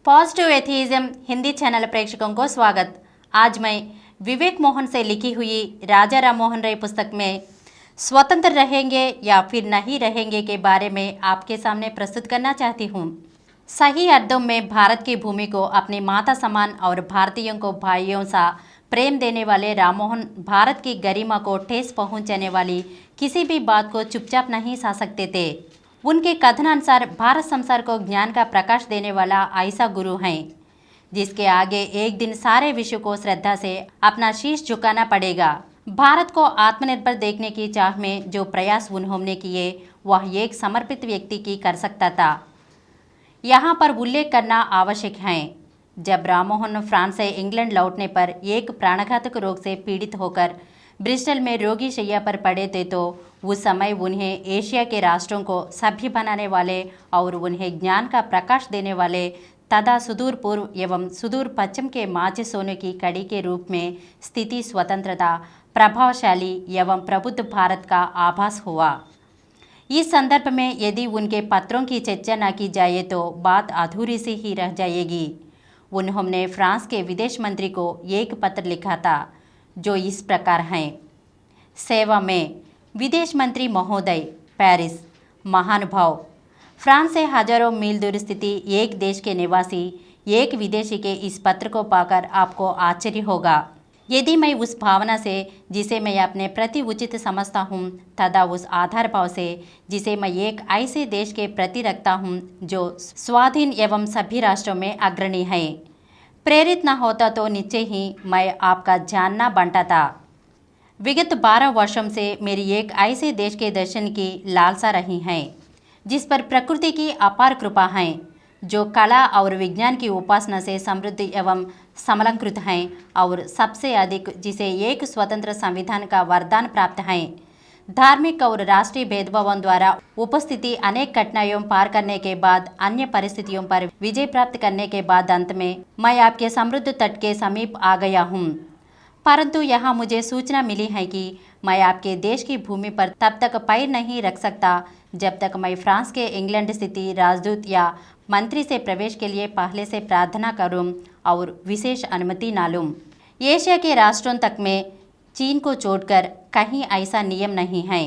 Positive atheism Hindi channel प्रेक्षकों को स्वागत। आज मैं विवेक मोहन से लिखी हुई राजा राम मोहन राय पुस्तक में स्वतंत्र रहेंगे या फिर नहीं रहेंगे के बारे में आपके सामने प्रस्तुत करना चाहती हूँ। सही अर्थों में भारत की भूमि को अपनी माता समान और भारतीयों को भाइयों सा प्रेम देने वाले राम मोहन भारत की गरिमा को ठेस पहुँचाने वाली किसी भी बात को चुपचाप नहीं सह सकते थे। उनके कथनानुसार भारत संसार को ज्ञान का प्रकाश देने वाला ऐसा गुरु है जिसके आगे एक दिन सारे विश्व को श्रद्धा से अपना शीश झुकाना पड़ेगा। भारत को आत्मनिर्भर देखने की चाह में जो प्रयास उन्होंने किए वह एक समर्पित व्यक्ति की कर सकता था। यहाँ पर उल्लेख करना आवश्यक है, जब राम मोहन फ्रांस से इंग्लैंड लौटने पर एक प्राणघातक रोग से पीड़ित होकर ब्रिस्टल में रोगी शैया पर पड़े थे, तो उस समय उन्हें एशिया के राष्ट्रों को सभ्य बनाने वाले और उन्हें ज्ञान का प्रकाश देने वाले तथा सुदूर पूर्व एवं सुदूर पश्चिम के माझ सोने की कड़ी के रूप में स्थिति स्वतंत्रता प्रभावशाली एवं प्रबुद्ध भारत का आभास हुआ। इस संदर्भ में यदि उनके पत्रों की चर्चा न की जाए तो बात अधूरी सी ही रह जाएगी। उन्होंने फ्रांस के विदेश मंत्री को एक पत्र लिखा था जो इस प्रकार है। सेवा में विदेश मंत्री महोदय, पेरिस। महानुभाव, फ्रांस से हजारों मील दूर स्थिति एक देश के निवासी एक विदेशी के इस पत्र को पाकर आपको आश्चर्य होगा। यदि मैं उस भावना से जिसे मैं अपने प्रति उचित समझता हूँ तथा उस आधार भाव से जिसे मैं एक ऐसे देश के प्रति रखता हूँ जो स्वाधीन एवं सभी राष्ट्रों में अग्रणी है, प्रेरित न होता तो निश्चय ही मैं आपका जानना बनता था। विगत 12 वर्षों से मेरी एक ऐसे देश के दर्शन की लालसा रही है जिस पर प्रकृति की अपार कृपा है, जो कला और विज्ञान की उपासना से समृद्ध एवं समलंकृत हैं और सबसे अधिक जिसे एक स्वतंत्र संविधान का वरदान प्राप्त है। धार्मिक और राष्ट्रीय भेदभावों द्वारा उपस्थिति अनेक कठिनाइयों पार करने के बाद अन्य परिस्थितियों पर विजय प्राप्त करने के बाद अंत में मैं आपके समृद्ध तट के समीप आ गया हूँ। परंतु यहाँ मुझे सूचना मिली है कि मैं आपके देश की भूमि पर तब तक पैर नहीं रख सकता जब तक मैं फ्रांस के इंग्लैंड स्थित राजदूत या मंत्री से प्रवेश के लिए पहले से प्रार्थना करूं और विशेष अनुमति न लूं। एशिया के राष्ट्रों तक में चीन को छोड़कर कहीं ऐसा नियम नहीं है।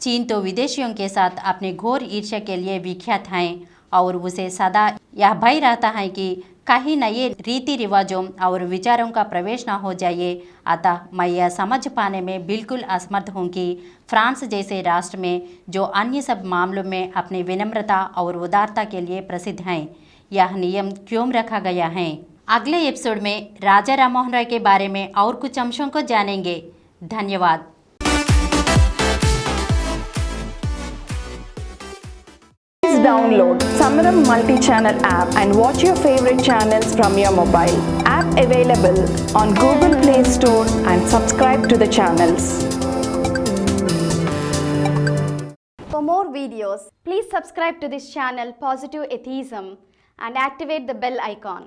चीन तो विदेशियों के साथ अपने घोर ईर्ष्या के लिए विख्यात है और उसे सदा यह भय रहता है कि कहीं नए रीति रिवाजों और विचारों का प्रवेश न हो जाए। अतः मैं यह समझ पाने में बिल्कुल असमर्थ हूँ कि फ्रांस जैसे राष्ट्र में जो अन्य सब मामलों में अपनी विनम्रता और उदारता के लिए प्रसिद्ध हैं, यह नियम क्यों रखा गया है। अगले एपिसोड में राजा राम मोहन राय के बारे में और कुछ अंशों को जानेंगे। धन्यवाद। Please download Samaram multi-channel app and watch your favorite channels from your mobile. App available on Google Play Store and subscribe to the channels. For more videos, please subscribe to this channel Positive Atheism and activate the bell icon.